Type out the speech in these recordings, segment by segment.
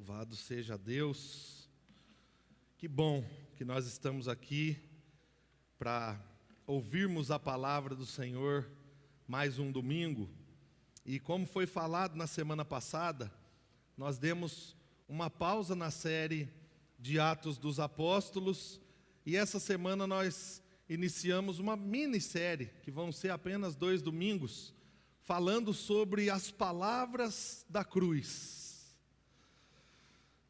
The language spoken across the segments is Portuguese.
Louvado seja Deus. Que bom que nós estamos aqui para ouvirmos a palavra do Senhor mais um domingo. E como foi falado na semana passada, nós demos uma pausa na série de Atos dos Apóstolos e essa semana nós iniciamos uma minissérie, que vão ser apenas 2 domingos, falando sobre as palavras da cruz.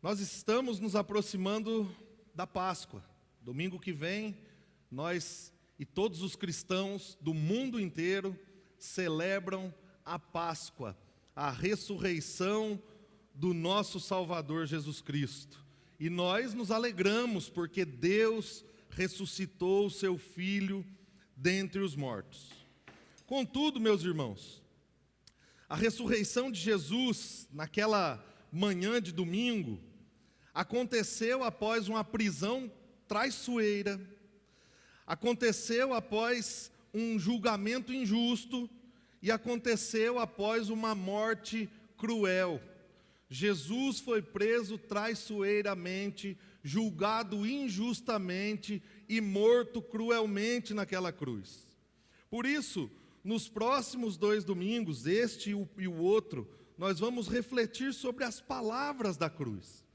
Nós estamos nos aproximando da Páscoa. Domingo que vem, nós e todos os cristãos do mundo inteiro celebram a Páscoa, a ressurreição do nosso Salvador Jesus Cristo. E nós nos alegramos porque Deus ressuscitou o seu Filho dentre os mortos. Contudo, meus irmãos, a ressurreição de Jesus, naquela manhã de domingo, aconteceu após uma prisão traiçoeira, aconteceu após um julgamento injusto e aconteceu após uma morte cruel. Jesus foi preso traiçoeiramente, julgado injustamente e morto cruelmente naquela cruz. Por isso, nos próximos 2 domingos, este e o outro, nós vamos refletir sobre as palavras da cruz.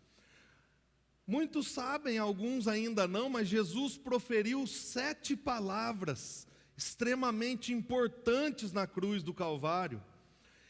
Muitos sabem, alguns ainda não, mas Jesus proferiu 7 palavras extremamente importantes na cruz do Calvário.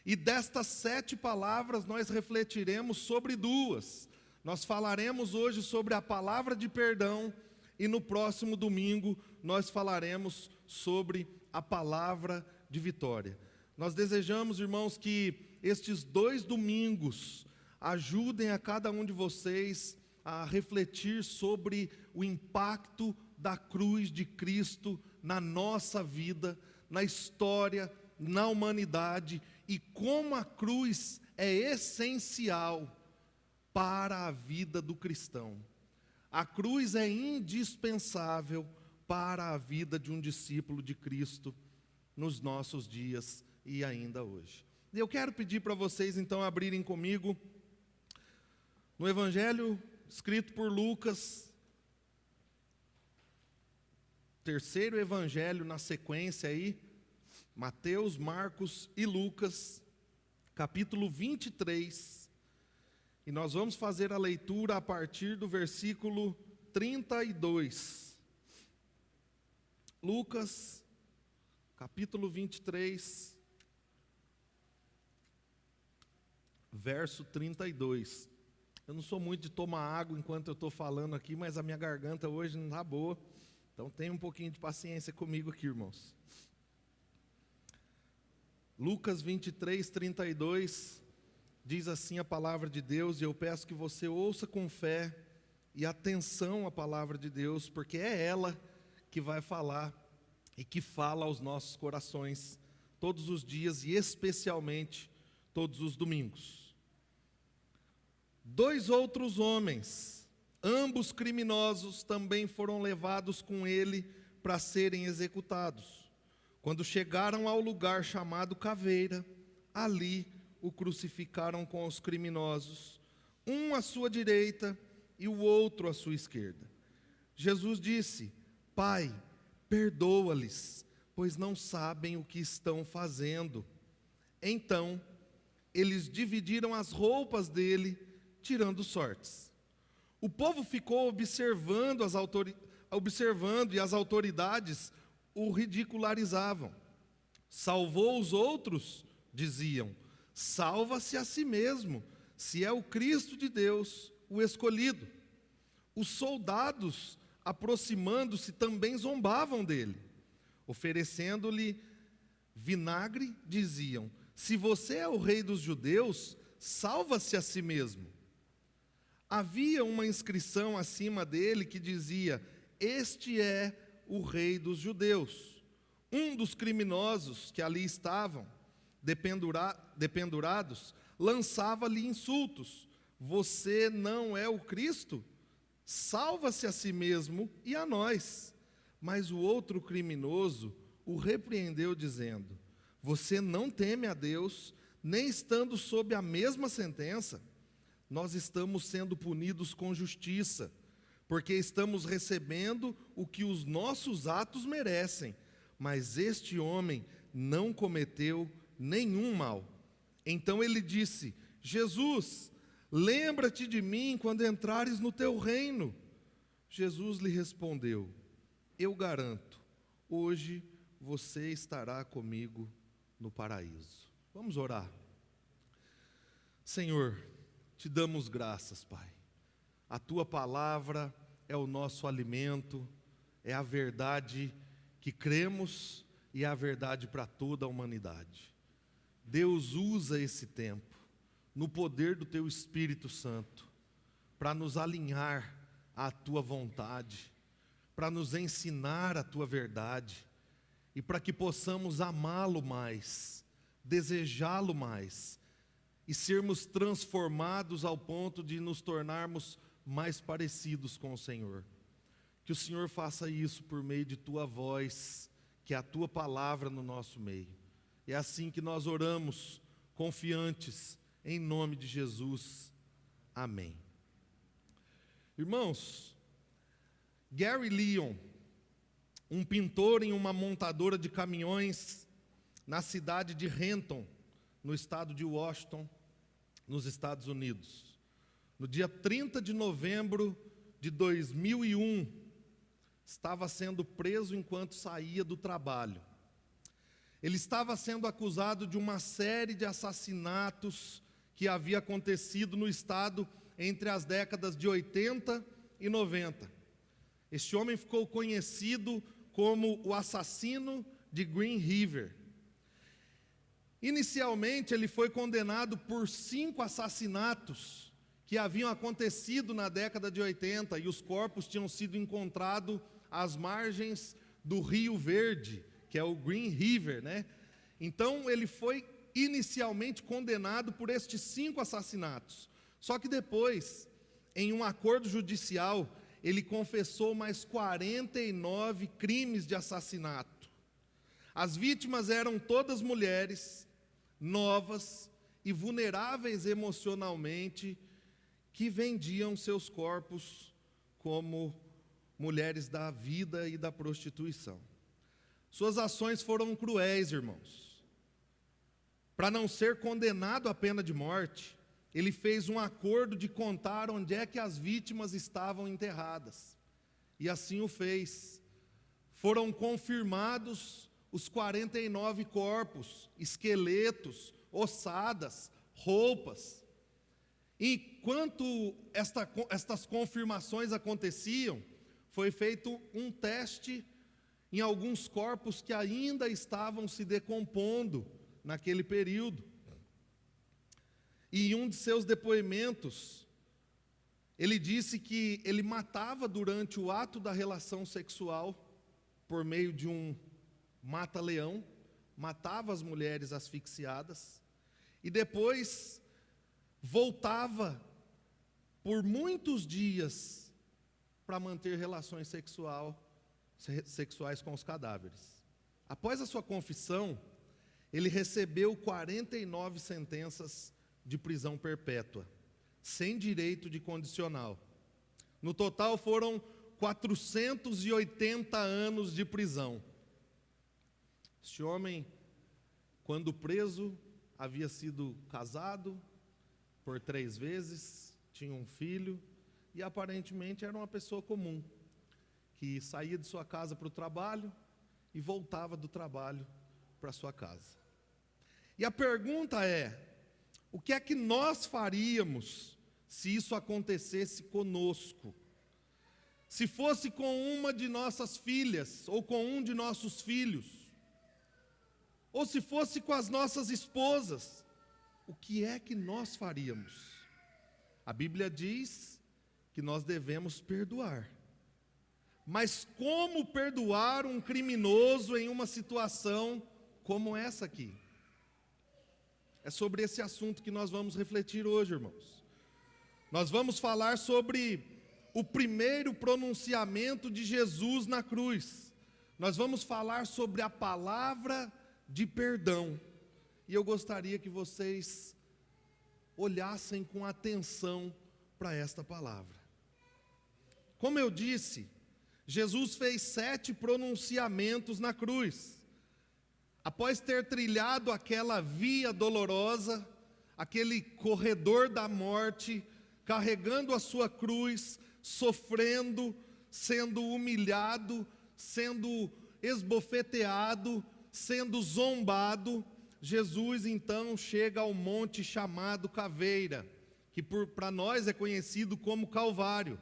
E destas 7 palavras nós refletiremos sobre 2. Nós falaremos hoje sobre a palavra de perdão e no próximo domingo nós falaremos sobre a palavra de vitória. Nós desejamos, irmãos, que estes 2 domingos ajudem a cada um de vocês a refletir sobre o impacto da cruz de Cristo na nossa vida, na história, na humanidade, e como a cruz é essencial para a vida do cristão. A cruz é indispensável para a vida de um discípulo de Cristo nos nossos dias e ainda hoje. E eu quero pedir para vocês então abrirem comigo no Evangelho escrito por Lucas, terceiro evangelho na sequência aí, Mateus, Marcos e Lucas, capítulo 23, e nós vamos fazer a leitura a partir do versículo 32. Lucas, capítulo 23, verso 32. Eu não sou muito de tomar água enquanto eu estou falando aqui, mas a minha garganta hoje não está boa. Então tenha um pouquinho de paciência comigo aqui, irmãos. Lucas 23, 32, diz assim a palavra de Deus, e eu peço que você ouça com fé e atenção a palavra de Deus, porque é ela que vai falar e que fala aos nossos corações todos os dias e especialmente todos os domingos. 2 outros homens, ambos criminosos, também foram levados com ele para serem executados. Quando chegaram ao lugar chamado Caveira, ali o crucificaram com os criminosos, um à sua direita e o outro à sua esquerda. Jesus disse: Pai, perdoa-lhes, pois não sabem o que estão fazendo. Então, eles dividiram as roupas dele, tirando sortes. O povo ficou observando e as autoridades o ridicularizavam. Salvou os outros, diziam, salva-se a si mesmo, se é o Cristo de Deus, o escolhido. Os soldados, aproximando-se, também zombavam dele. Oferecendo-lhe vinagre, diziam, se você é o rei dos judeus, salva-se a si mesmo. Havia uma inscrição acima dele que dizia, este é o rei dos judeus. Um dos criminosos que ali estavam, dependurados, lançava-lhe insultos. Você não é o Cristo? Salva-se a si mesmo e a nós. Mas o outro criminoso o repreendeu dizendo, você não teme a Deus, nem estando sob a mesma sentença? nós estamos sendo punidos com justiça, porque estamos recebendo o que os nossos atos merecem, mas este homem não cometeu nenhum mal. Então ele disse: Jesus, lembra-te de mim quando entrares no teu reino. Jesus lhe respondeu: eu garanto, hoje você estará comigo no paraíso. Vamos orar. Senhor, te damos graças, Pai. A tua palavra é o nosso alimento, é a verdade que cremos e é a verdade para toda a humanidade. Deus usa esse tempo, no poder do teu Espírito Santo, para nos alinhar à tua vontade, para nos ensinar a tua verdade e para que possamos amá-lo mais, desejá-lo mais e sermos transformados ao ponto de nos tornarmos mais parecidos com o Senhor. Que o Senhor faça isso por meio de tua voz, que é a tua palavra no nosso meio. É assim que nós oramos, confiantes, em nome de Jesus. Amém. Irmãos, Gary Leon, um pintor em uma montadora de caminhões na cidade de Renton, no estado de Washington, nos Estados Unidos, no dia 30 de novembro de 2001, estava sendo preso enquanto saía do trabalho. Ele estava sendo acusado de uma série de assassinatos que havia acontecido no estado entre as décadas de 80 e 90. Este homem ficou conhecido como o assassino de Green River. Inicialmente, ele foi condenado por 5 assassinatos que haviam acontecido na década de 80, e os corpos tinham sido encontrados às margens do Rio Verde, que é o Green River, né? Então, ele foi inicialmente condenado por estes 5 assassinatos. Só que depois, em um acordo judicial, ele confessou mais 49 crimes de assassinato. As vítimas eram todas mulheres, novas e vulneráveis emocionalmente, que vendiam seus corpos como mulheres da vida e da prostituição. Suas ações foram cruéis, irmãos. Para não ser condenado à pena de morte, ele fez um acordo de contar onde é que as vítimas estavam enterradas. E assim o fez. Foram confirmados os 49 corpos, esqueletos, ossadas, roupas. Enquanto estas confirmações aconteciam, foi feito um teste em alguns corpos que ainda estavam se decompondo naquele período. E em um de seus depoimentos, ele disse que ele matava durante o ato da relação sexual por meio de um mata-leão, matava as mulheres asfixiadas e depois voltava por muitos dias para manter relações sexuais com os cadáveres. Após a sua confissão, ele recebeu 49 sentenças de prisão perpétua, sem direito de condicional. No total foram 480 anos de prisão. Este homem, quando preso, havia sido casado por 3 vezes, tinha um filho e aparentemente era uma pessoa comum, que saía de sua casa para o trabalho e voltava do trabalho para sua casa. E a pergunta é: o que é que nós faríamos se isso acontecesse conosco? Se fosse com uma de nossas filhas, ou com um de nossos filhos, ou se fosse com as nossas esposas, o que é que nós faríamos? A Bíblia diz que nós devemos perdoar. Mas como perdoar um criminoso em uma situação como essa aqui? É sobre esse assunto que nós vamos refletir hoje, irmãos. Nós vamos falar sobre o primeiro pronunciamento de Jesus na cruz. Nós vamos falar sobre a palavra de perdão. E eu gostaria que vocês olhassem com atenção para esta palavra. Como eu disse, Jesus fez 7 pronunciamentos na cruz. Após ter trilhado aquela via dolorosa, aquele corredor da morte, carregando a sua cruz, sofrendo, sendo humilhado, sendo esbofeteado, sendo zombado, Jesus então chega ao monte chamado Caveira, que para nós é conhecido como Calvário.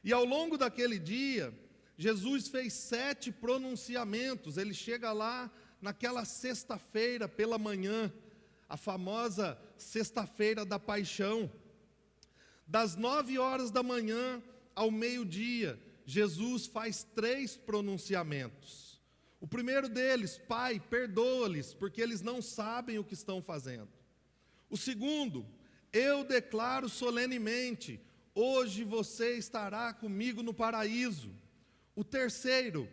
E ao longo daquele dia, Jesus fez 7 pronunciamentos. Ele chega lá naquela sexta-feira pela manhã, a famosa sexta-feira da paixão. Das 9 horas da manhã ao meio-dia, Jesus faz 3 pronunciamentos. O primeiro deles: Pai, perdoa-lhes, porque eles não sabem o que estão fazendo. O segundo: eu declaro solenemente, hoje você estará comigo no paraíso. O terceiro: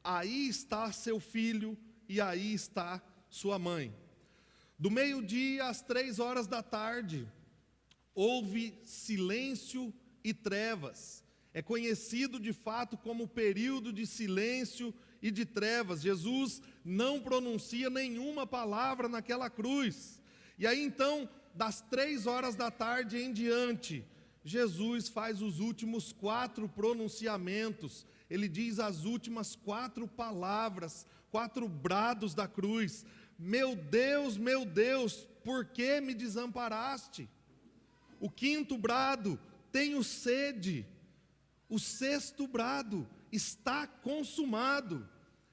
aí está seu filho e aí está sua mãe. Do meio-dia às 3 horas da tarde, houve silêncio e trevas. É conhecido de fato como o período de silêncio e de trevas. Jesus não pronuncia nenhuma palavra naquela cruz. E aí então, das 3 horas da tarde em diante, Jesus faz os últimos 4 pronunciamentos. Ele diz as últimas 4 palavras, 4 brados da cruz: meu Deus, por que me desamparaste? O 5º brado: tenho sede. O 6º brado: está consumado.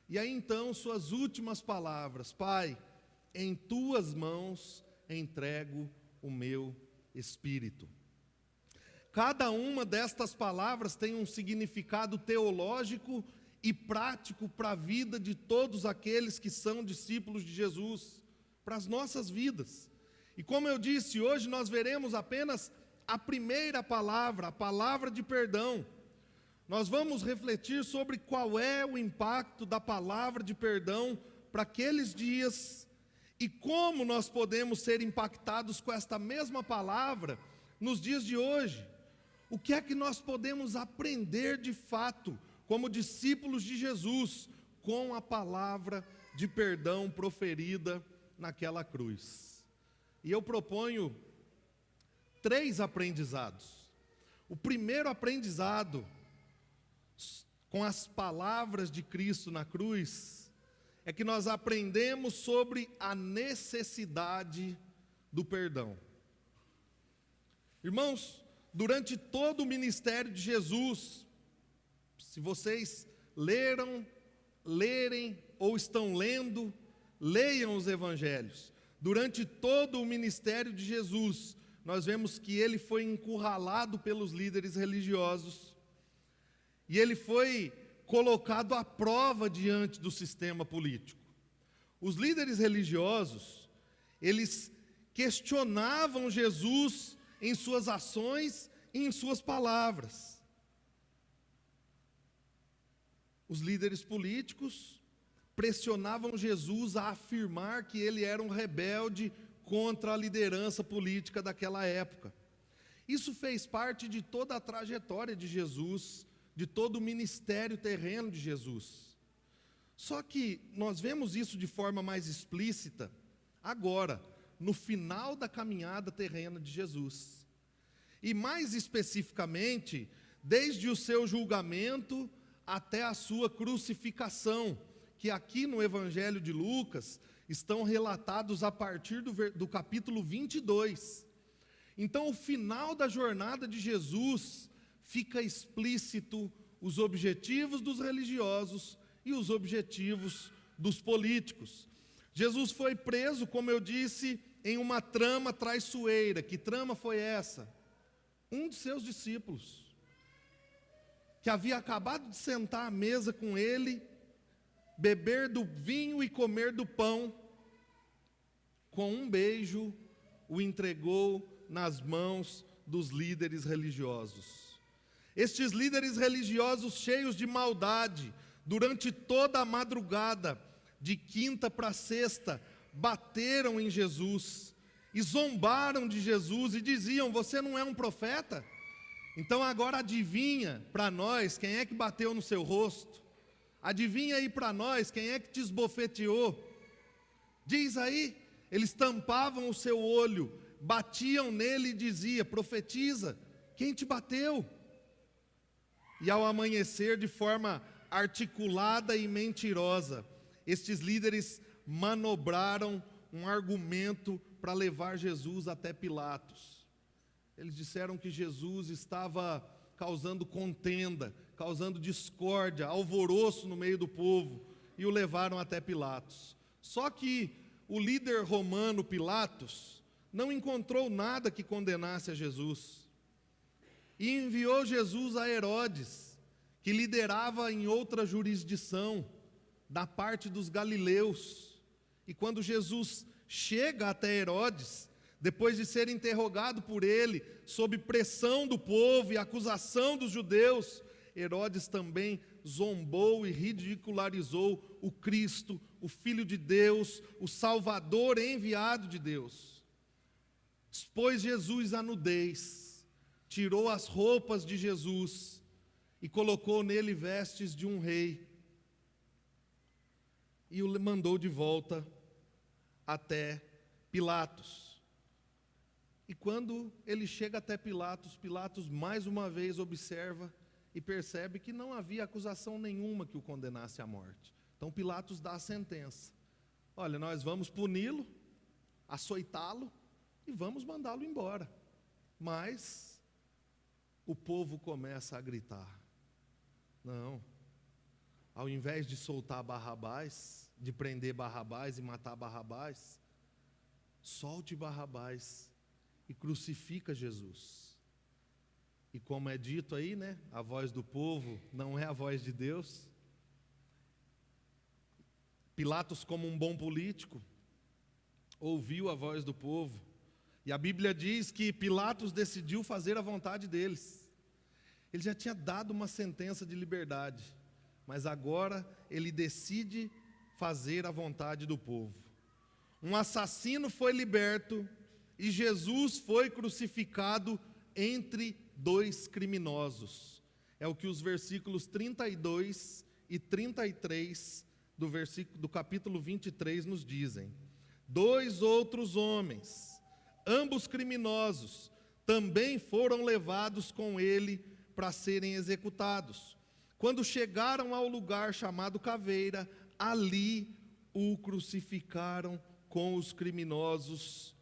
E aí então suas últimas palavras: Pai, em tuas mãos entrego o meu espírito. Cada uma destas palavras tem um significado teológico e prático para a vida de todos aqueles que são discípulos de Jesus, para as nossas vidas. E como eu disse, hoje nós veremos apenas a primeira palavra, a palavra de perdão. Nós vamos refletir sobre qual é o impacto da palavra de perdão para aqueles dias e como nós podemos ser impactados com esta mesma palavra nos dias de hoje. O que é que nós podemos aprender de fato, como discípulos de Jesus, com a palavra de perdão proferida naquela cruz? E eu proponho 3 aprendizados. O primeiro aprendizado, com as palavras de Cristo na cruz, é que nós aprendemos sobre a necessidade do perdão. Irmãos, durante todo o ministério de Jesus, se vocês lerem ou estão lendo, leiam os evangelhos. Durante todo o ministério de Jesus, nós vemos que ele foi encurralado pelos líderes religiosos, e ele foi colocado à prova diante do sistema político. Os líderes religiosos, eles questionavam Jesus em suas ações e em suas palavras. Os líderes políticos pressionavam Jesus a afirmar que ele era um rebelde contra a liderança política daquela época. Isso fez parte de toda a trajetória de Jesus, de todo o ministério terreno de Jesus. Só que nós vemos isso de forma mais explícita agora, no final da caminhada terrena de Jesus. E mais especificamente, desde o seu julgamento até a sua crucificação, que aqui no Evangelho de Lucas estão relatados a partir do capítulo 22. Então, o final da jornada de Jesus fica explícito os objetivos dos religiosos e os objetivos dos políticos. Jesus foi preso, como eu disse, em uma trama traiçoeira. Que trama foi essa? Um de seus discípulos, que havia acabado de sentar à mesa com ele, beber do vinho e comer do pão, com um beijo, o entregou nas mãos dos líderes religiosos. Estes líderes religiosos cheios de maldade, durante toda a madrugada, de quinta para sexta, bateram em Jesus e zombaram de Jesus e diziam: você não é um profeta? Então agora adivinha para nós quem é que bateu no seu rosto? Adivinha aí para nós quem é que te esbofeteou? Diz aí. Eles tampavam o seu olho, batiam nele e diziam: profetiza, quem te bateu? E ao amanhecer, de forma articulada e mentirosa, estes líderes manobraram um argumento para levar Jesus até Pilatos. Eles disseram que Jesus estava causando contenda, causando discórdia, alvoroço no meio do povo, e o levaram até Pilatos. Só que o líder romano Pilatos não encontrou nada que condenasse a Jesus, e enviou Jesus a Herodes, que liderava em outra jurisdição, da parte dos galileus. E quando Jesus chega até Herodes, depois de ser interrogado por ele, sob pressão do povo e acusação dos judeus, Herodes também zombou e ridicularizou o Cristo, o Filho de Deus, o Salvador enviado de Deus. Expôs Jesus à nudez, tirou as roupas de Jesus e colocou nele vestes de um rei, e o mandou de volta até Pilatos. E quando ele chega até Pilatos, Pilatos mais uma vez observa e percebe que não havia acusação nenhuma que o condenasse à morte. Então Pilatos dá a sentença: olha, nós vamos puni-lo, açoitá-lo e vamos mandá-lo embora. Mas o povo começa a gritar: não, ao invés de soltar Barrabás, de prender Barrabás e matar Barrabás, solte Barrabás e crucifica Jesus. E como é dito aí, né, a voz do povo não é a voz de Deus. Pilatos, como um bom político, ouviu a voz do povo, e a Bíblia diz que Pilatos decidiu fazer a vontade deles. Ele já tinha dado uma sentença de liberdade, mas agora ele decide fazer a vontade do povo. Um assassino foi liberto e Jesus foi crucificado entre dois criminosos. É o que os versículos 32 e 33 do capítulo 23 nos dizem. Dois outros homens, ambos criminosos, também foram levados com ele para serem executados. Quando chegaram ao lugar chamado Caveira, ali o crucificaram com os criminosos,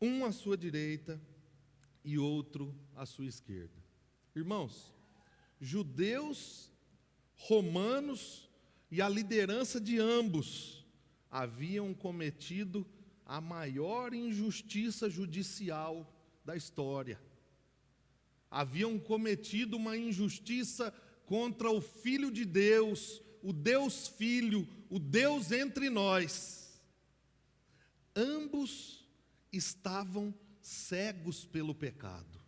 um à sua direita e outro à sua esquerda. Irmãos, judeus, romanos e a liderança de ambos haviam cometido a maior injustiça judicial da história. Haviam cometido uma injustiça contra o Filho de Deus, o Deus Filho, o Deus entre nós. Ambos estavam cegos pelo pecado.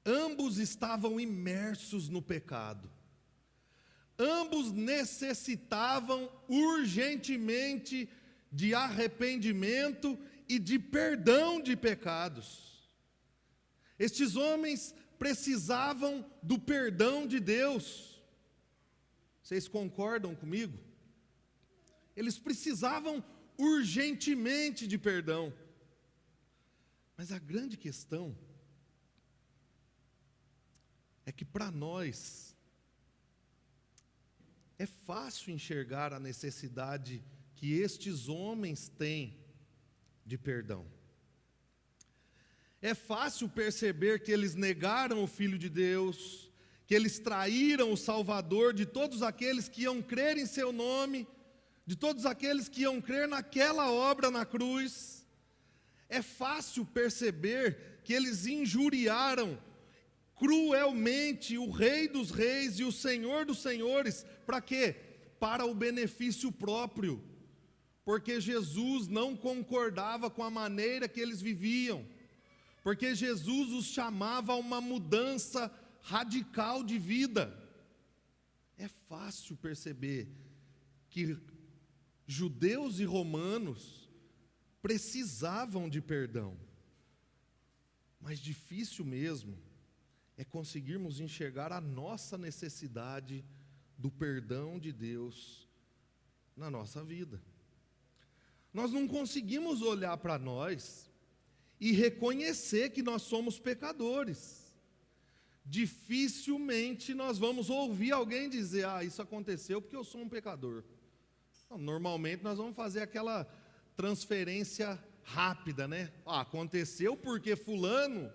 Ambos estavam imersos no pecado. Ambos necessitavam urgentemente de arrependimento e de perdão de pecados. Estes homens precisavam do perdão de Deus. Vocês concordam comigo? Eles precisavam urgentemente de perdão. Mas a grande questão é que para nós é fácil enxergar a necessidade que estes homens têm de perdão. É fácil perceber que eles negaram o Filho de Deus, que eles traíram o Salvador de todos aqueles que iam crer em seu nome, de todos aqueles que iam crer naquela obra na cruz. É fácil perceber que eles injuriaram cruelmente o Rei dos Reis e o Senhor dos Senhores. Para quê? Para o benefício próprio. Porque Jesus não concordava com a maneira que eles viviam. Porque Jesus os chamava a uma mudança radical de vida. É fácil perceber que judeus e romanos precisavam de perdão. Mas difícil mesmo é conseguirmos enxergar a nossa necessidade do perdão de Deus na nossa vida. Nós não conseguimos olhar para nós e reconhecer que nós somos pecadores. Dificilmente nós vamos ouvir alguém dizer: isso aconteceu porque eu sou um pecador. Não, normalmente nós vamos fazer aquela transferência rápida, né? Aconteceu porque fulano.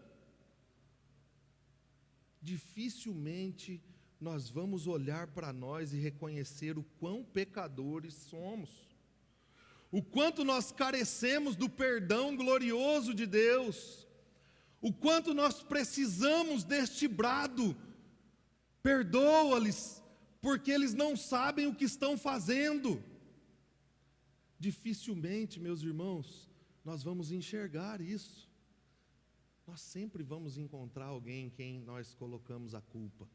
Dificilmente nós vamos olhar para nós e reconhecer o quão pecadores somos, o quanto nós carecemos do perdão glorioso de Deus, o quanto nós precisamos deste brado: perdoa-lhes, porque eles não sabem o que estão fazendo. Dificilmente, meus irmãos, nós vamos enxergar isso. Nós sempre vamos encontrar alguém em quem nós colocamos a culpa,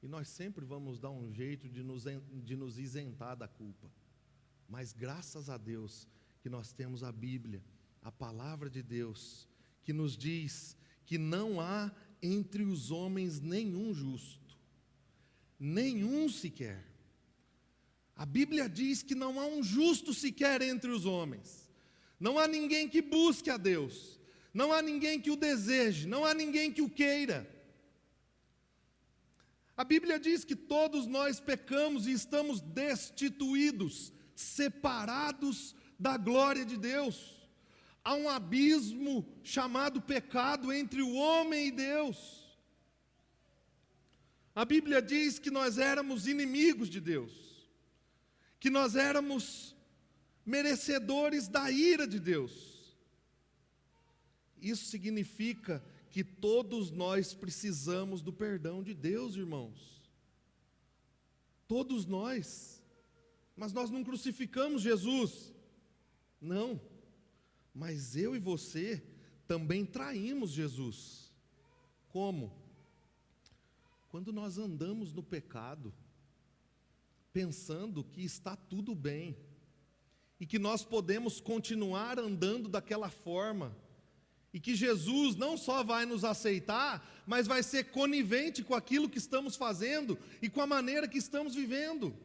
e nós sempre vamos dar um jeito de nos isentar da culpa. Mas graças a Deus que nós temos a Bíblia, a palavra de Deus, que nos diz que não há entre os homens nenhum justo, nenhum sequer. A Bíblia diz que não há um justo sequer entre os homens. Não há ninguém que busque a Deus, não há ninguém que o deseje, não há ninguém que o queira. A Bíblia diz que todos nós pecamos e estamos destituídos, separados da glória de Deus. Há um abismo chamado pecado entre o homem e Deus. A Bíblia diz que nós éramos inimigos de Deus, que nós éramos merecedores da ira de Deus. Isso significa que todos nós precisamos do perdão de Deus, irmãos. Todos nós. Mas nós não crucificamos Jesus. Não. Mas eu e você também traímos Jesus. Como? Quando nós andamos no pecado, pensando que está tudo bem, e que nós podemos continuar andando daquela forma, e que Jesus não só vai nos aceitar, mas vai ser conivente com aquilo que estamos fazendo, e com a maneira que estamos vivendo.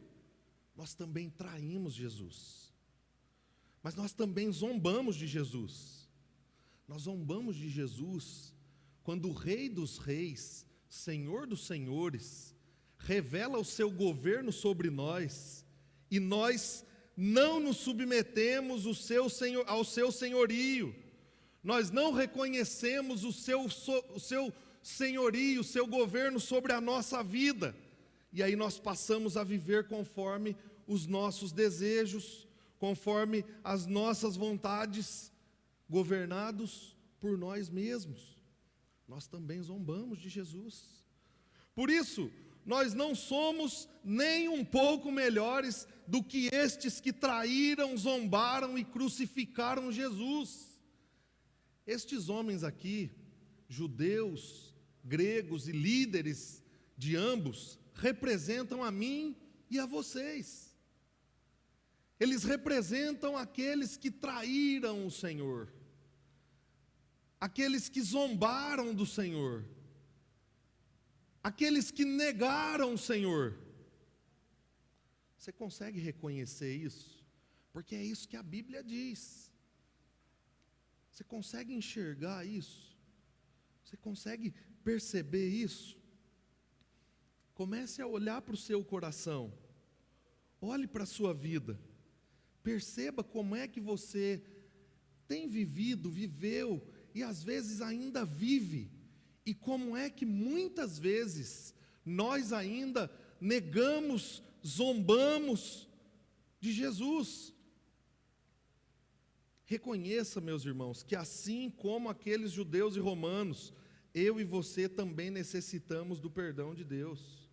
Nós também traímos Jesus. Mas nós também zombamos de Jesus. Nós zombamos de Jesus quando o Rei dos Reis, Senhor dos Senhores, revela o seu governo sobre nós, e nós não nos submetemos ao seu senhorio, nós não reconhecemos o seu senhorio, o seu governo sobre a nossa vida, e aí nós passamos a viver conforme os nossos desejos, conforme as nossas vontades, governados por nós mesmos. Nós também zombamos de Jesus. Por isso, nós não somos nem um pouco melhores do que estes que traíram, zombaram e crucificaram Jesus. Estes homens aqui, judeus, gregos e líderes de ambos, representam a mim e a vocês. Eles representam aqueles que traíram o Senhor, aqueles que zombaram do Senhor, aqueles que negaram o Senhor. Você consegue reconhecer isso? Porque é isso que a Bíblia diz. Você consegue enxergar isso? Você consegue perceber isso? Comece a olhar para o seu coração. Olhe para a sua vida. Perceba como é que você tem vivido, viveu e às vezes ainda vive. E como é que muitas vezes nós ainda negamos, zombamos de Jesus. Reconheça, meus irmãos, que assim como aqueles judeus e romanos, eu e você também necessitamos do perdão de Deus.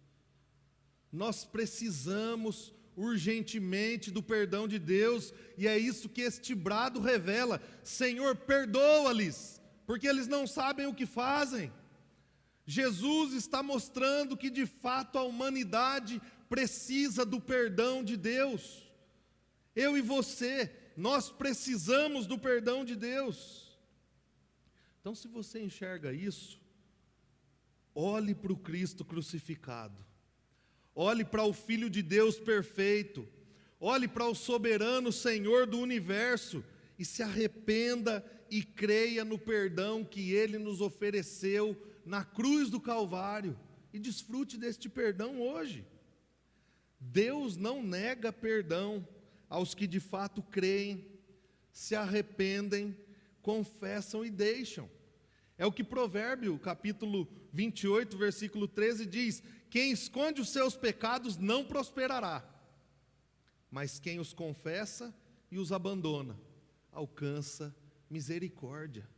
Nós precisamos urgentemente do perdão de Deus, e é isso que este brado revela: Senhor, perdoa-lhes, porque eles não sabem o que fazem. Jesus está mostrando que de fato a humanidade precisa do perdão de Deus. Eu e você, Nós precisamos do perdão de Deus. Então, se você enxerga isso, olhe para o Cristo crucificado. Olhe para o Filho de Deus perfeito. Olhe para o soberano Senhor do universo e se arrependa e creia no perdão que Ele nos ofereceu na cruz do Calvário. E desfrute deste perdão hoje. Deus não nega perdão aos que de fato creem, se arrependem, confessam e deixam. É o que Provérbio, capítulo 28, versículo 13 diz: quem esconde os seus pecados não prosperará, mas quem os confessa e os abandona, alcança misericórdia.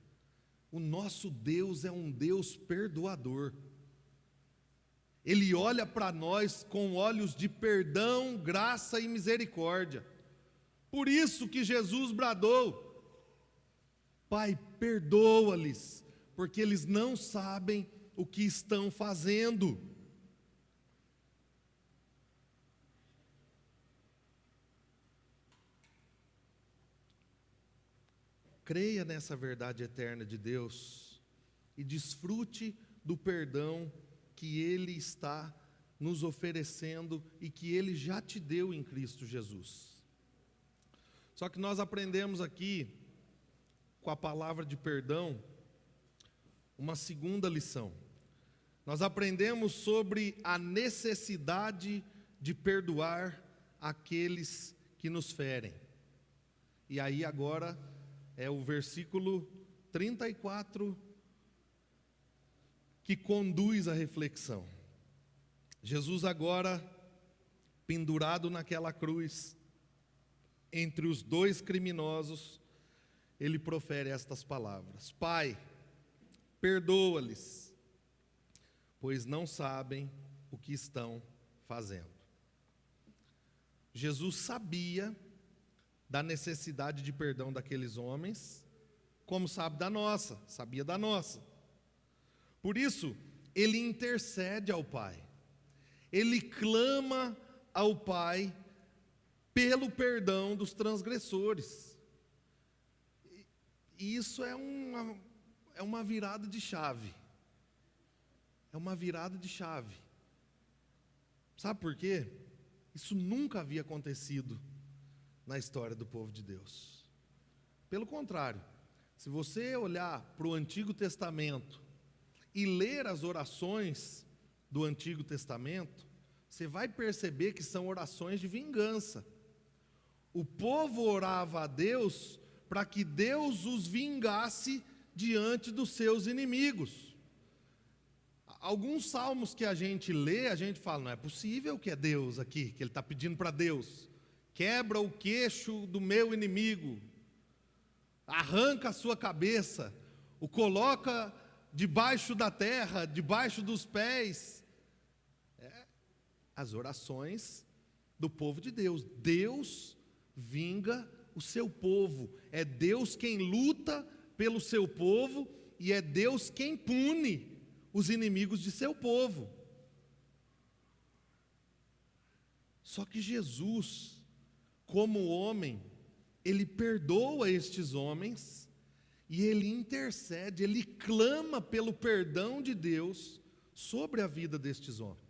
O nosso Deus é um Deus perdoador. Ele olha para nós com olhos de perdão, graça e misericórdia. Por isso que Jesus bradou: Pai, perdoa-lhes, porque eles não sabem o que estão fazendo. Creia nessa verdade eterna de Deus e desfrute do perdão que Ele está nos oferecendo e que Ele já te deu em Cristo Jesus. Só que nós aprendemos aqui, com a palavra de perdão, uma segunda lição. Nós aprendemos sobre a necessidade de perdoar aqueles que nos ferem. E aí agora é o versículo 34 que conduz a reflexão. Jesus agora, pendurado naquela cruz, entre os dois criminosos, ele profere estas palavras: Pai, perdoa-lhes, pois não sabem o que estão fazendo. Jesus sabia da necessidade de perdão daqueles homens, como sabe da nossa, sabia da nossa. Por isso, ele intercede ao Pai, ele clama ao Pai pelo perdão dos transgressores. E isso é uma virada de chave. É uma virada de chave. Sabe por quê? Isso nunca havia acontecido na história do povo de Deus. Pelo contrário, se você olhar para o Antigo Testamento e ler as orações do Antigo Testamento, você vai perceber que são orações de vingança. O povo orava a Deus para que Deus os vingasse diante dos seus inimigos. Alguns salmos que a gente lê, a gente fala: não é possível que é Deus aqui, que ele está pedindo para Deus: quebra o queixo do meu inimigo, arranca a sua cabeça, o coloca debaixo da terra, debaixo dos pés. As orações do povo de Deus. Deus vinga o seu povo. É Deus quem luta pelo seu povo e é Deus quem pune os inimigos de seu povo. Só que Jesus, como homem, ele perdoa estes homens e ele intercede, ele clama pelo perdão de Deus sobre a vida destes homens.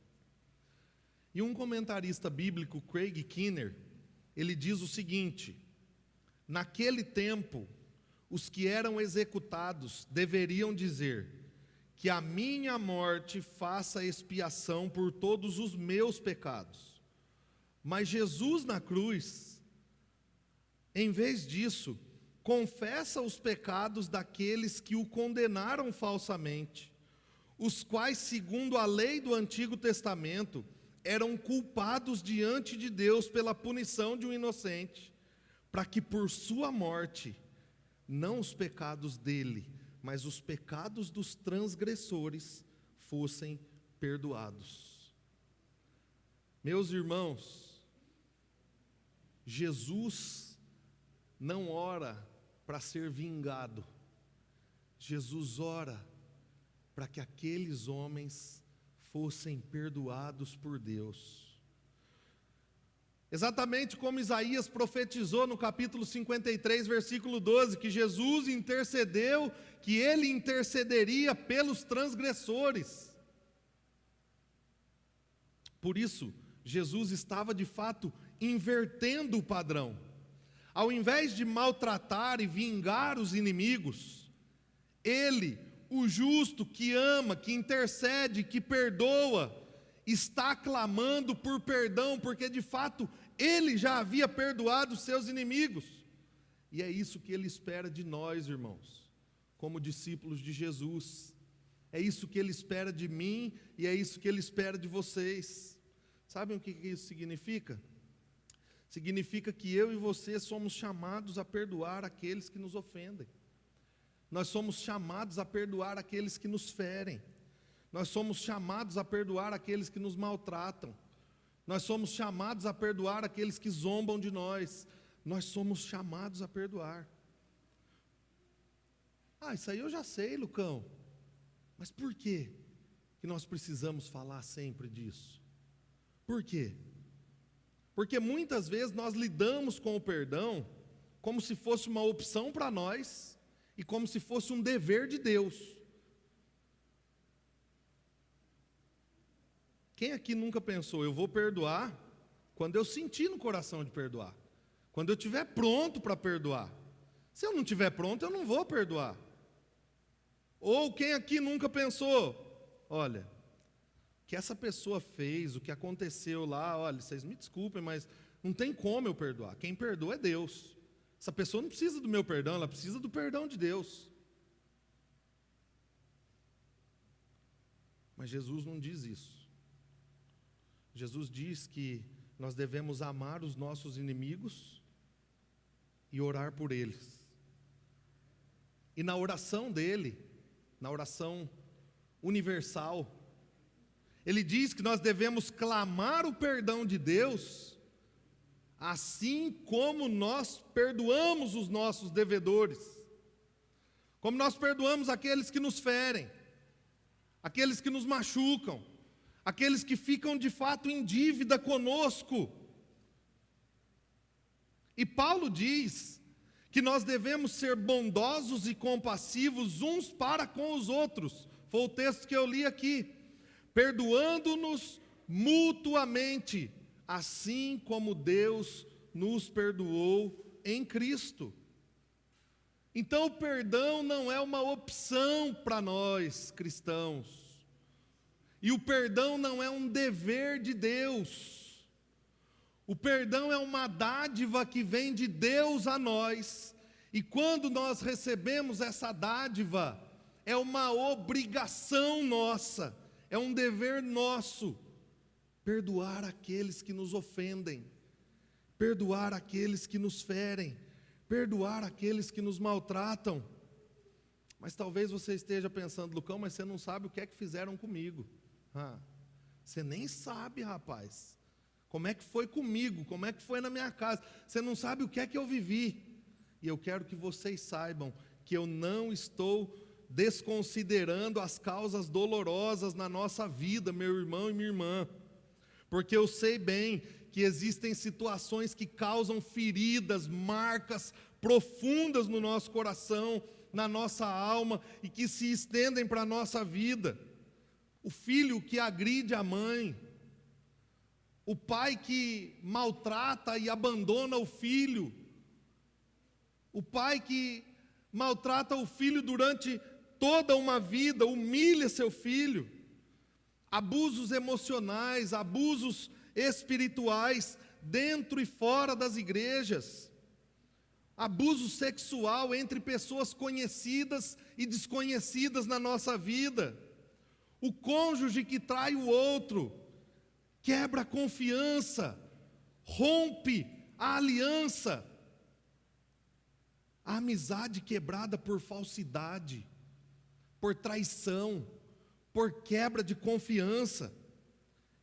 E um comentarista bíblico, Craig Keener, ele diz o seguinte: naquele tempo, os que eram executados deveriam dizer: que a minha morte faça expiação por todos os meus pecados. Mas Jesus na cruz, em vez disso, confessa os pecados daqueles que o condenaram falsamente, os quais, segundo a lei do Antigo Testamento, eram culpados diante de Deus pela punição de um inocente, para que por sua morte, não os pecados dele, mas os pecados dos transgressores fossem perdoados. Meus irmãos, Jesus não ora para ser vingado, Jesus ora para que aqueles homens fossem perdoados por Deus. Exatamente como Isaías profetizou no capítulo 53, versículo 12, que Jesus intercedeu, que ele intercederia pelos transgressores. Por isso, Jesus estava de fato invertendo o padrão. Ao invés de maltratar e vingar os inimigos, ele, o justo, que ama, que intercede, que perdoa, está clamando por perdão, porque de fato ele já havia perdoado os seus inimigos. E é isso que ele espera de nós, irmãos, como discípulos de Jesus. É isso que ele espera de mim e é isso que ele espera de vocês. Sabem o que isso significa? Significa que eu e você somos chamados a perdoar aqueles que nos ofendem. Nós somos chamados a perdoar aqueles que nos ferem. Nós somos chamados a perdoar aqueles que nos maltratam. Nós somos chamados a perdoar aqueles que zombam de nós. Nós somos chamados a perdoar. Isso aí eu já sei, Lucão. Mas por que nós precisamos falar sempre disso? Por quê? Porque muitas vezes nós lidamos com o perdão como se fosse uma opção para nós e como se fosse um dever de Deus. Quem aqui nunca pensou, eu vou perdoar quando eu sentir no coração de perdoar? Quando eu estiver pronto para perdoar. Se eu não estiver pronto, eu não vou perdoar. Ou quem aqui nunca pensou, olha, o que essa pessoa fez, o que aconteceu lá, olha, vocês me desculpem, mas não tem como eu perdoar. Quem perdoa é Deus. Essa pessoa não precisa do meu perdão, ela precisa do perdão de Deus. Mas Jesus não diz isso. Jesus diz que nós devemos amar os nossos inimigos e orar por eles. E na oração dele, na oração universal, ele diz que nós devemos clamar o perdão de Deus, assim como nós perdoamos os nossos devedores, como nós perdoamos aqueles que nos ferem, aqueles que nos machucam, aqueles que ficam de fato em dívida conosco. E Paulo diz que nós devemos ser bondosos e compassivos uns para com os outros. Foi o texto que eu li aqui. Perdoando-nos mutuamente, assim como Deus nos perdoou em Cristo. Então o perdão não é uma opção para nós cristãos. E o perdão não é um dever de Deus. O perdão é uma dádiva que vem de Deus a nós. E quando nós recebemos essa dádiva, é uma obrigação nossa, é um dever nosso, perdoar aqueles que nos ofendem, perdoar aqueles que nos ferem, perdoar aqueles que nos maltratam. Mas talvez você esteja pensando, Lucão, mas você não sabe o que é que fizeram comigo. Você nem sabe, rapaz, como é que foi comigo, como é que foi na minha casa, você não sabe o que é que eu vivi. E eu quero que vocês saibam que eu não estou desconsiderando as causas dolorosas na nossa vida, meu irmão e minha irmã, porque eu sei bem que existem situações que causam feridas, marcas profundas no nosso coração, na nossa alma, e que se estendem para a nossa vida. O filho que agride a mãe, o pai que maltrata e abandona o filho, o pai que maltrata o filho durante toda uma vida, humilha seu filho, abusos emocionais, abusos espirituais, dentro e fora das igrejas, abuso sexual entre pessoas conhecidas e desconhecidas na nossa vida, o cônjuge que trai o outro, quebra a confiança, rompe a aliança, a amizade quebrada por falsidade, por traição, por quebra de confiança.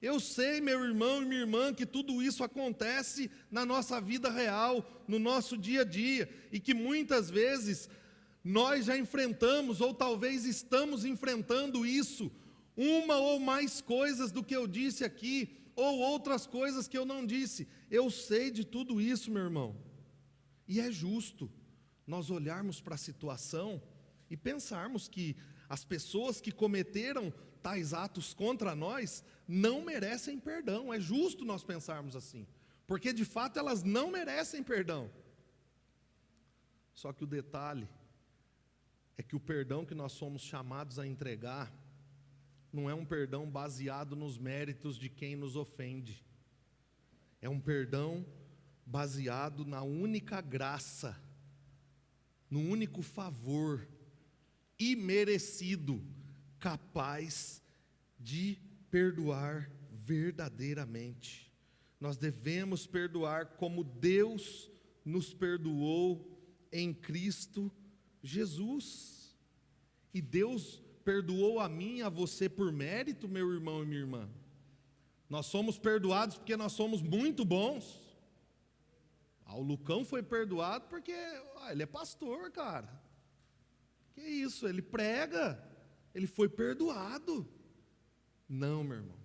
Eu sei, meu irmão e minha irmã, que tudo isso acontece na nossa vida real, no nosso dia a dia, e que muitas vezes nós já enfrentamos, ou talvez estamos enfrentando isso, uma ou mais coisas do que eu disse aqui, ou outras coisas que eu não disse. Eu sei de tudo isso, meu irmão. E é justo nós olharmos para a situação e pensarmos que as pessoas que cometeram tais atos contra nós não merecem perdão. É justo nós pensarmos assim, porque de fato elas não merecem perdão. Só que o detalhe é que o perdão que nós somos chamados a entregar não é um perdão baseado nos méritos de quem nos ofende. É um perdão baseado na única graça, no único favor imerecido, capaz de perdoar verdadeiramente. Nós devemos perdoar como Deus nos perdoou em Cristo Jesus. E Deus perdoou a mim e a você por mérito, meu irmão e minha irmã. Nós somos perdoados porque nós somos muito bons. O Lucão foi perdoado porque ele é pastor, cara. Que isso, ele prega, ele foi perdoado. Não, meu irmão,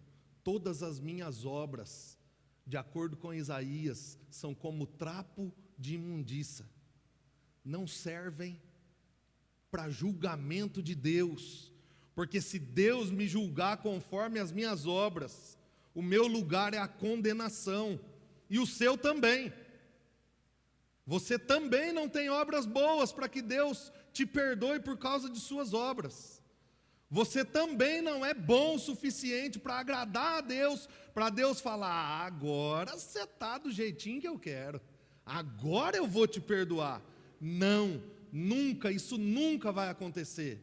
todas as minhas obras, de acordo com Isaías, são como trapo de imundícia, não servem para julgamento de Deus, porque se Deus me julgar conforme as minhas obras, o meu lugar é a condenação, e o seu também. Você também não tem obras boas para que Deus te perdoe por causa de suas obras. Você também não é bom o suficiente para agradar a Deus, para Deus falar: agora você está do jeitinho que eu quero, agora eu vou te perdoar. Não, nunca, isso nunca vai acontecer.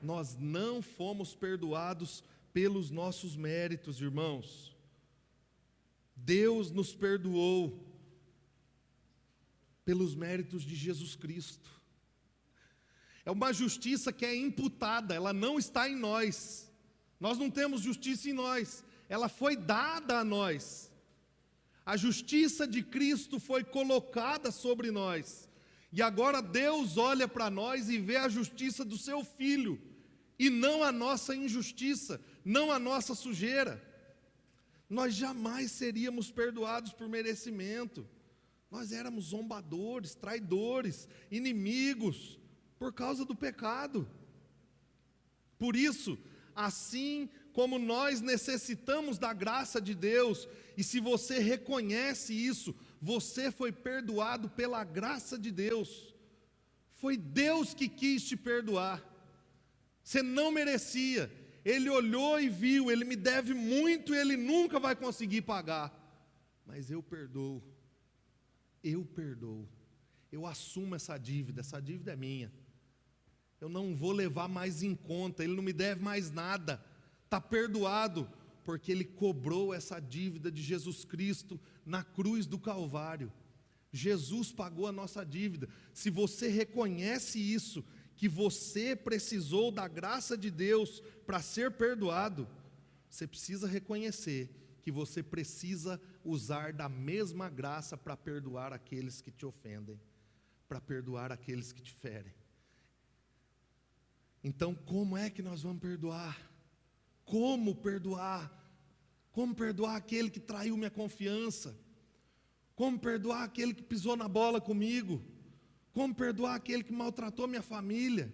Nós não fomos perdoados pelos nossos méritos, irmãos. Deus nos perdoou pelos méritos de Jesus Cristo. É uma justiça que é imputada, ela não está em nós. Nós não temos justiça em nós, ela foi dada a nós. A justiça de Cristo foi colocada sobre nós. E agora Deus olha para nós e vê a justiça do seu Filho, e não a nossa injustiça, não a nossa sujeira. Nós jamais seríamos perdoados por merecimento. Nós éramos zombadores, traidores, inimigos, por causa do pecado. Por isso, assim como nós necessitamos da graça de Deus, e se você reconhece isso, você foi perdoado pela graça de Deus. Foi Deus que quis te perdoar. Você não merecia. Ele olhou e viu, ele me deve muito e ele nunca vai conseguir pagar. Mas eu perdoo. Eu perdoo, eu assumo essa dívida é minha, eu não vou levar mais em conta, ele não me deve mais nada, está perdoado, porque ele cobrou essa dívida de Jesus Cristo na cruz do Calvário. Jesus pagou a nossa dívida. Se você reconhece isso, que você precisou da graça de Deus para ser perdoado, você precisa reconhecer que você precisa usar da mesma graça para perdoar aqueles que te ofendem, para perdoar aqueles que te ferem. Então, como é que nós vamos perdoar? Como perdoar? Como perdoar aquele que traiu minha confiança? Como perdoar aquele que pisou na bola comigo? Como perdoar aquele que maltratou minha família?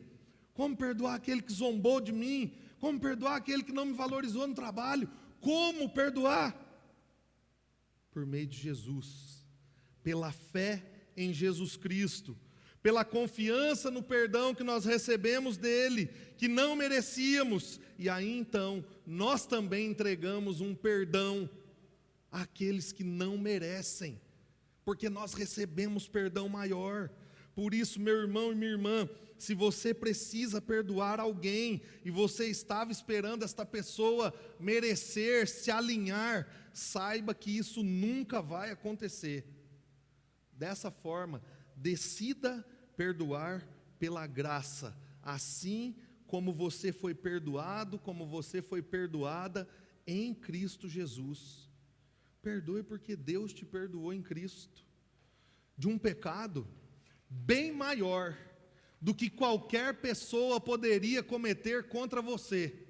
Como perdoar aquele que zombou de mim? Como perdoar aquele que não me valorizou no trabalho? Como perdoar? Por meio de Jesus, pela fé em Jesus Cristo, pela confiança no perdão que nós recebemos dele, que não merecíamos, e aí então, nós também entregamos um perdão àqueles que não merecem, porque nós recebemos perdão maior. Por isso, meu irmão e minha irmã, se você precisa perdoar alguém, e você estava esperando esta pessoa merecer, se alinhar, saiba que isso nunca vai acontecer. Dessa forma, decida perdoar pela graça, assim como você foi perdoado, como você foi perdoada em Cristo Jesus. Perdoe porque Deus te perdoou em Cristo, de um pecado bem maior do que qualquer pessoa poderia cometer contra você,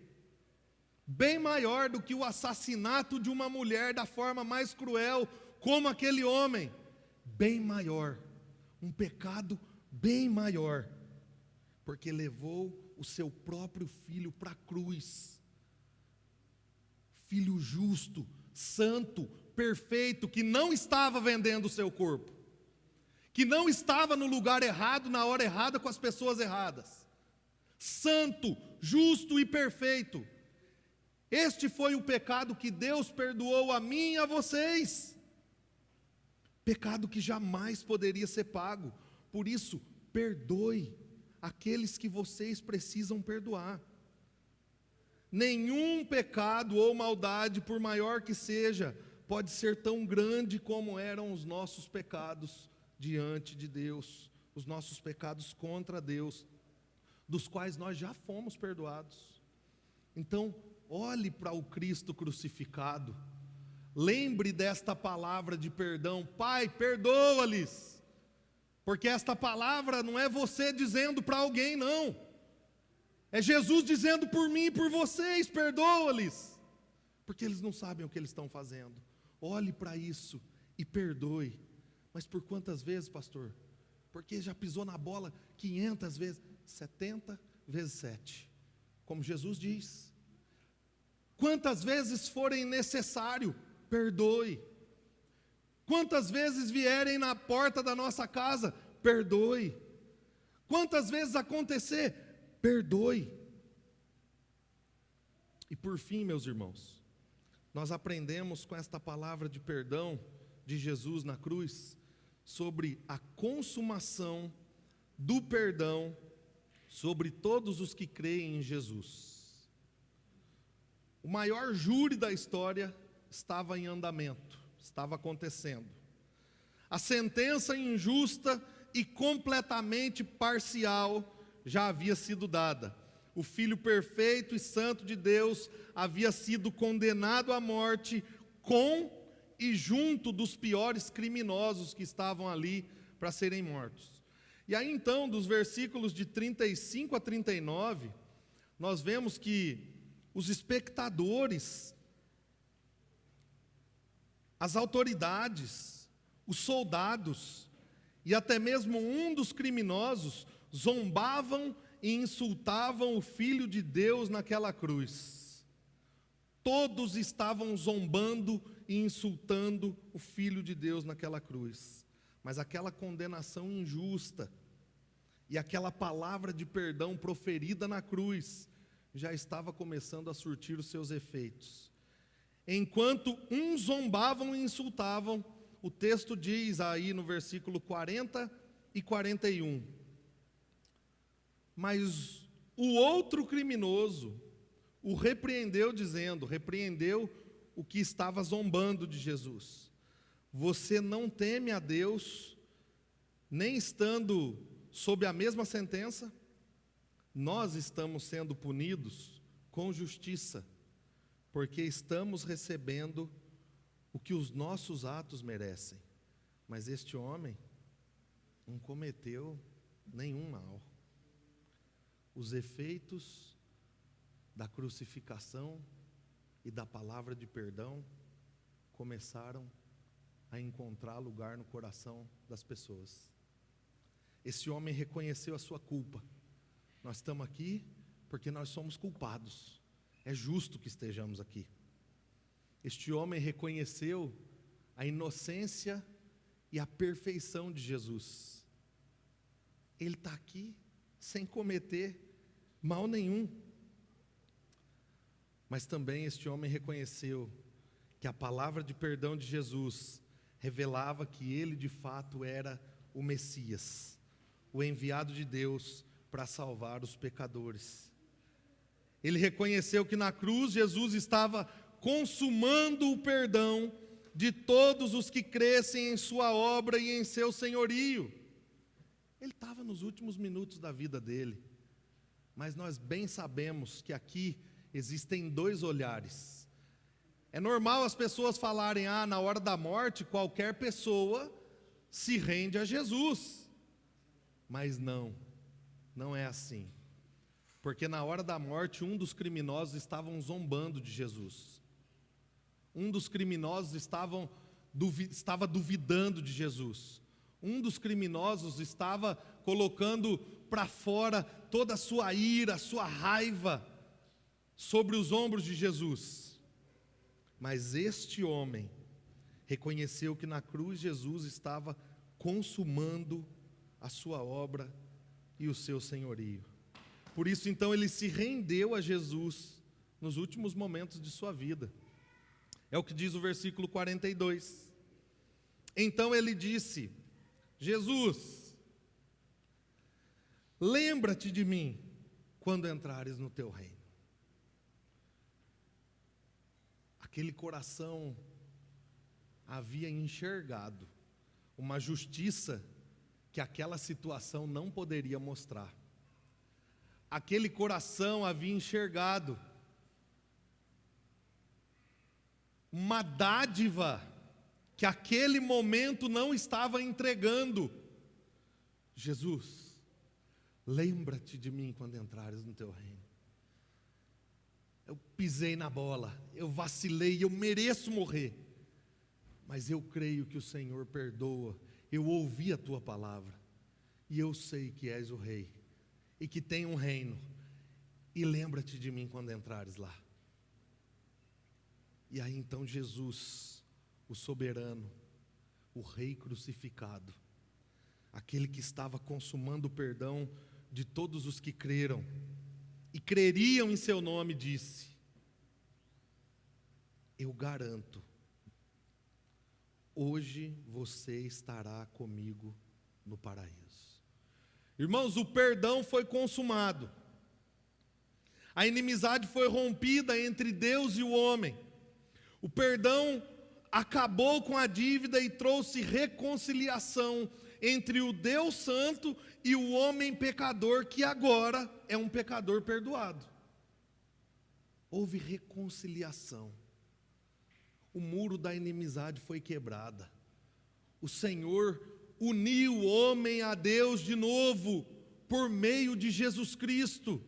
bem maior do que o assassinato de uma mulher da forma mais cruel, como aquele homem, bem maior, um pecado bem maior, porque levou o seu próprio filho para a cruz, filho justo, santo, perfeito, que não estava vendendo o seu corpo, que não estava no lugar errado, na hora errada, com as pessoas erradas, santo, justo e perfeito. Este foi o pecado que Deus perdoou a mim e a vocês, pecado que jamais poderia ser pago. Por isso, perdoe aqueles que vocês precisam perdoar. Nenhum pecado ou maldade, por maior que seja, pode ser tão grande como eram os nossos pecados diante de Deus, os nossos pecados contra Deus, dos quais nós já fomos perdoados. Então, olhe para o Cristo crucificado, lembre desta palavra de perdão: Pai, perdoa-lhes, porque esta palavra não é você dizendo para alguém, não, é Jesus dizendo por mim e por vocês: perdoa-lhes, porque eles não sabem o que eles estão fazendo. Olhe para isso e perdoe. Mas por quantas vezes, pastor? Porque já pisou na bola 500 vezes, 70 vezes 7, como Jesus diz. Quantas vezes forem necessário, perdoe. Quantas vezes vierem na porta da nossa casa, perdoe. Quantas vezes acontecer, perdoe. E por fim, meus irmãos, nós aprendemos com esta palavra de perdão de Jesus na cruz, sobre a consumação do perdão sobre todos os que creem em Jesus. O maior júri da história estava em andamento, estava acontecendo. A sentença injusta e completamente parcial já havia sido dada. O Filho perfeito e santo de Deus havia sido condenado à morte com e junto dos piores criminosos que estavam ali para serem mortos. E aí então, dos versículos de 35 a 39, nós vemos que os espectadores, as autoridades, os soldados e até mesmo um dos criminosos zombavam e insultavam o Filho de Deus naquela cruz. Todos estavam zombando e insultando o Filho de Deus naquela cruz. Mas aquela condenação injusta e aquela palavra de perdão proferida na cruz já estava começando a surtir os seus efeitos. Enquanto uns zombavam e insultavam, o texto diz aí no versículo 40 e 41. Mas o outro criminoso o repreendeu dizendo, repreendeu o que estava zombando de Jesus: você não teme a Deus, nem estando sob a mesma sentença? Nós estamos sendo punidos com justiça, porque estamos recebendo o que os nossos atos merecem. Mas este homem não cometeu nenhum mal. Os efeitos da crucificação e da palavra de perdão começaram a encontrar lugar no coração das pessoas. Esse homem reconheceu a sua culpa. Nós estamos aqui porque nós somos culpados. É justo que estejamos aqui. Este homem reconheceu a inocência e a perfeição de Jesus. Ele está aqui sem cometer mal nenhum. Mas também este homem reconheceu que a palavra de perdão de Jesus revelava que ele de fato era o Messias, o enviado de Deus para salvar os pecadores. Ele reconheceu que na cruz Jesus estava consumando o perdão de todos os que crescem em sua obra e em seu senhorio. Ele estava nos últimos minutos da vida dele, mas nós bem sabemos que aqui existem dois olhares. É normal as pessoas falarem, na hora da morte qualquer pessoa se rende a Jesus. Mas não é assim. Porque na hora da morte, um dos criminosos estava zombando de Jesus. Um dos criminosos estava duvidando de Jesus. Um dos criminosos estava colocando para fora toda a sua ira, a sua raiva sobre os ombros de Jesus. Mas este homem reconheceu que na cruz Jesus estava consumando a sua obra e o seu senhorio. Por isso então ele se rendeu a Jesus nos últimos momentos de sua vida. É o que diz o versículo 42. Então ele disse: Jesus, lembra-te de mim quando entrares no teu reino. Aquele coração havia enxergado uma justiça que aquela situação não poderia mostrar. Aquele coração havia enxergado uma dádiva que aquele momento não estava entregando. Jesus, lembra-te de mim quando entrares no teu reino. Eu pisei na bola, eu vacilei, eu mereço morrer, mas eu creio que o Senhor perdoa. Eu ouvi a tua palavra e eu sei que és o rei e que tem um reino, e lembra-te de mim quando entrares lá. E aí então Jesus, o soberano, o rei crucificado, aquele que estava consumando o perdão de todos os que creram e creriam em seu nome, disse: eu garanto, hoje você estará comigo no paraíso. Irmãos, o perdão foi consumado, a inimizade foi rompida entre Deus e o homem. O perdão acabou com a dívida e trouxe reconciliação entre o Deus Santo e o homem pecador, que agora é um pecador perdoado. Houve reconciliação. O muro da inimizade foi quebrada. O Senhor uniu o homem a Deus de novo, por meio de Jesus Cristo,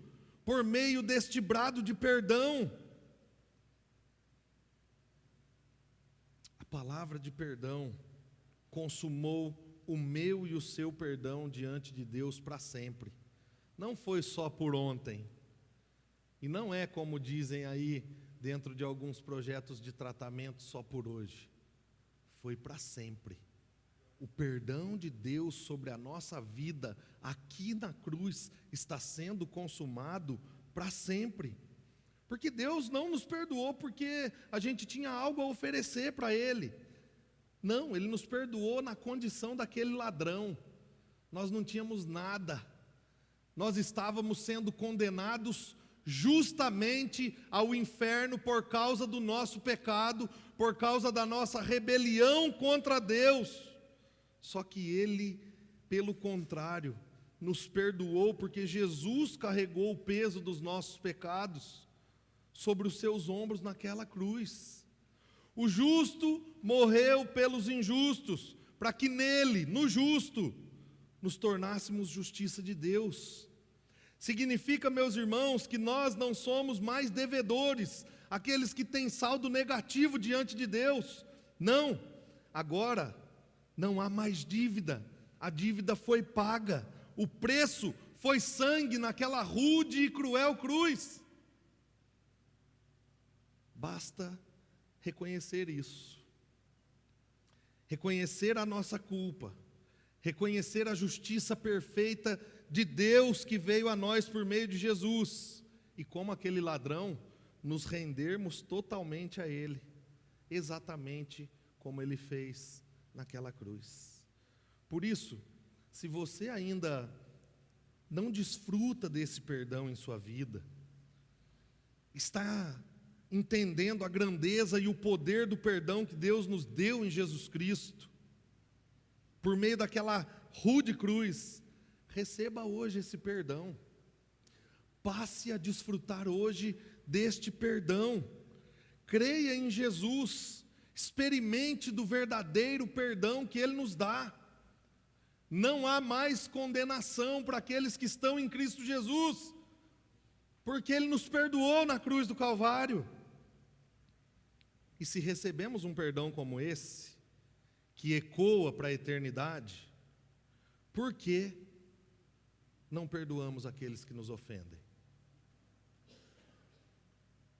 por meio deste brado de perdão. A palavra de perdão consumou o meu e o seu perdão diante de Deus para sempre. Não foi só por ontem, e não é como dizem aí dentro de alguns projetos de tratamento, só por hoje. Foi para sempre. O perdão de Deus sobre a nossa vida aqui na cruz está sendo consumado para sempre. Porque Deus não nos perdoou porque a gente tinha algo a oferecer para Ele. Não, Ele nos perdoou na condição daquele ladrão. Nós não tínhamos nada. Nós estávamos sendo condenados justamente ao inferno por causa do nosso pecado, por causa da nossa rebelião contra Deus. Só que Ele, pelo contrário, nos perdoou porque Jesus carregou o peso dos nossos pecados sobre os seus ombros naquela cruz. O justo morreu pelos injustos, para que nele, no justo, nos tornássemos justiça de Deus. Significa, meus irmãos, que nós não somos mais devedores, aqueles que têm saldo negativo diante de Deus. Não, agora não há mais dívida, a dívida foi paga, o preço foi sangue naquela rude e cruel cruz. Basta reconhecer isso, reconhecer a nossa culpa, reconhecer a justiça perfeita de Deus que veio a nós por meio de Jesus, e como aquele ladrão, nos rendermos totalmente a Ele, exatamente como Ele fez naquela cruz. Por isso, se você ainda não desfruta desse perdão em sua vida, está entendendo a grandeza e o poder do perdão que Deus nos deu em Jesus Cristo, por meio daquela rude cruz, receba hoje esse perdão, passe a desfrutar hoje deste perdão, creia em Jesus, experimente do verdadeiro perdão que Ele nos dá. Não há mais condenação para aqueles que estão em Cristo Jesus. porque Ele nos perdoou na cruz do Calvário. E se recebemos um perdão como esse, que ecoa para a eternidade, por que não perdoamos aqueles que nos ofendem?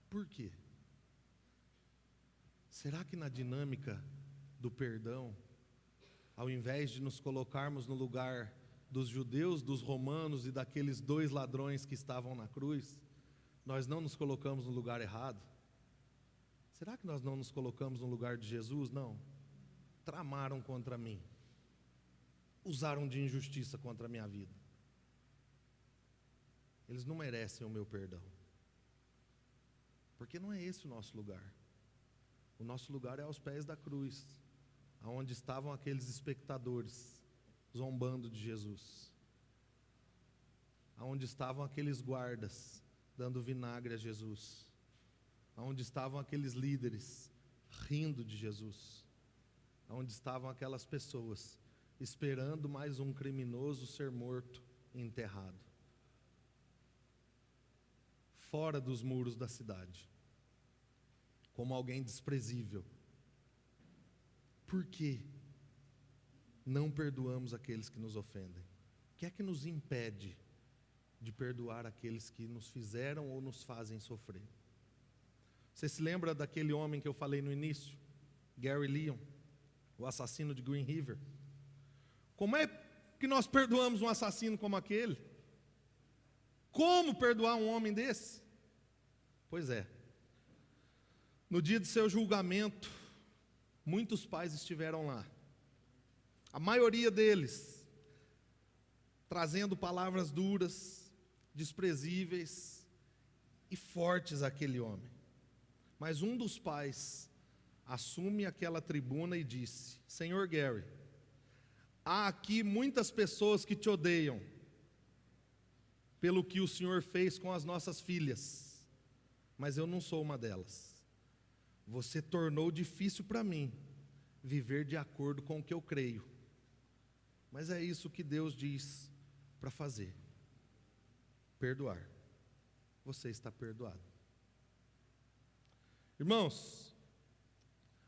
Por quê? Será que na dinâmica do perdão, ao invés de nos colocarmos no lugar dos judeus, dos romanos e daqueles 2 ladrões que estavam na cruz, nós não nos colocamos no lugar errado? Será que nós não nos colocamos no lugar de Jesus? Não. Tramaram contra mim. Usaram de injustiça contra a minha vida. Eles não merecem o meu perdão. Porque não é esse o nosso lugar. O nosso lugar é aos pés da cruz, aonde estavam aqueles espectadores zombando de Jesus, aonde estavam aqueles guardas dando vinagre a Jesus, aonde estavam aqueles líderes rindo de Jesus, aonde estavam aquelas pessoas esperando mais um criminoso ser morto e enterrado, fora dos muros da cidade, como alguém desprezível. Por que não perdoamos aqueles que nos ofendem? O que é que nos impede de perdoar aqueles que nos fizeram ou nos fazem sofrer? Você se lembra daquele homem que eu falei no início? Gary Leon, o assassino de Green River. Como é que nós perdoamos um assassino como aquele? Como perdoar um homem desse? Pois é, no dia de seu julgamento, muitos pais estiveram lá. A maioria deles trazendo palavras duras, desprezíveis e fortes àquele homem. Mas um dos pais assume aquela tribuna e disse: Senhor Gary, há aqui muitas pessoas que te odeiam pelo que o Senhor fez com as nossas filhas, mas eu não sou uma delas. Você tornou difícil para mim viver de acordo com o que eu creio, mas é isso que Deus diz para fazer: perdoar. Você está perdoado. Irmãos,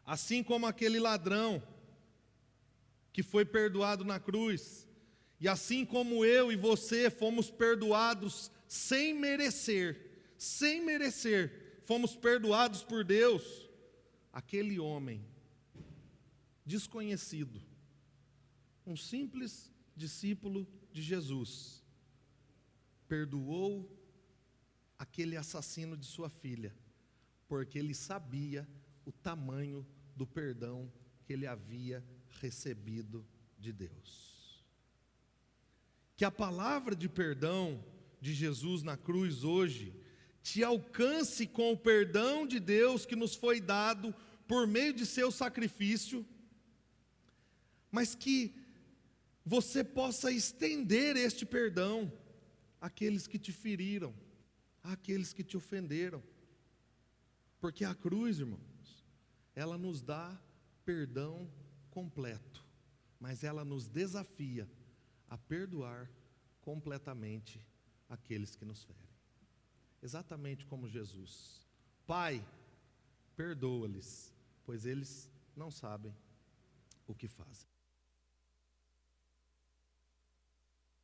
assim como aquele ladrão que foi perdoado na cruz, e assim como eu e você fomos perdoados sem merecer, fomos perdoados por Deus, aquele homem desconhecido, um simples discípulo de Jesus, perdoou aquele assassino de sua filha, porque ele sabia o tamanho do perdão que ele havia recebido de Deus. Que a palavra de perdão de Jesus na cruz hoje te alcance com o perdão de Deus que nos foi dado por meio de seu sacrifício, mas que você possa estender este perdão àqueles que te feriram, àqueles que te ofenderam. Porque a cruz, irmãos, ela nos dá perdão completo, mas ela nos desafia a perdoar completamente aqueles que nos ferem. Exatamente como Jesus: Pai, perdoa-lhes, pois eles não sabem o que fazem.